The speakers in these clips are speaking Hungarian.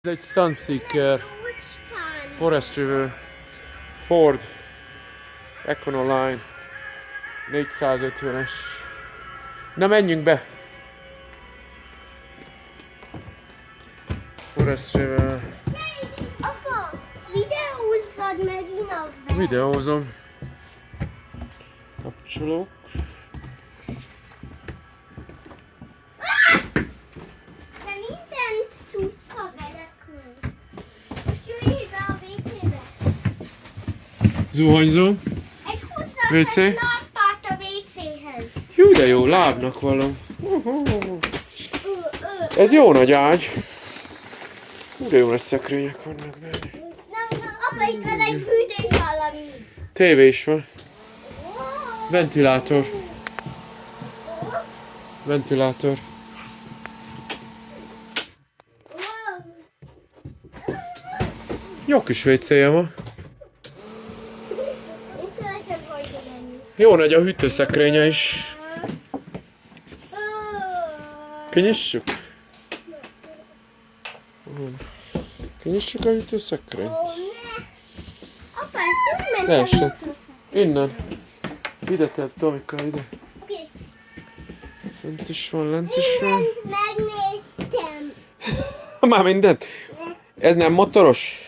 Ez egy Sunseeker, Forest River, Ford, Econoline, 450-es. Na menjünk be! Forest River. Apa, videózzad megint a vet. Videózom. Kapcsolok. Te mindent tudsz a velekről. Most jöjjél be a WC-be. Zuhanyzom. Egy WC? 25 lábpárt a WC-hez. Jó, de jó, lábnak való. Ez jó nagy ágy. Hú, de jó nagy szekrények vannak benne. Apa, itt van egy hűtés valami. Tévé is van. Ventilátor. Ventilátor. Jó kis WC-je van. Én szeretem rajta menni. Jó nagy a hűtőszekrénye is. Kinyissuk? Kinyissuk a hűtőszekrényt? Ó, ne! Apa, ezt nem Leesett. Innen. Ide tett, Tomika, ide. Oké. Lent is van, lent is van. Mindent megnéztem. Már mindent? Ez nem motoros?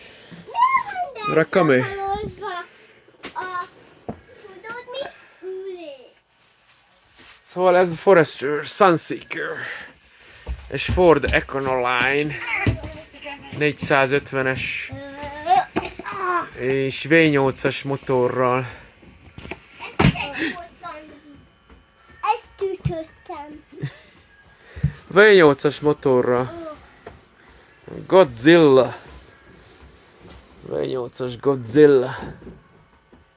Rakamé. Tudod mi? Ülés. Szóval ez a Forest River Sunseeker. És Ford Econoline 450-es és V8-as motorral. Ezt ütöttem. V8-as motorral. Godzilla. V8-as Godzilla.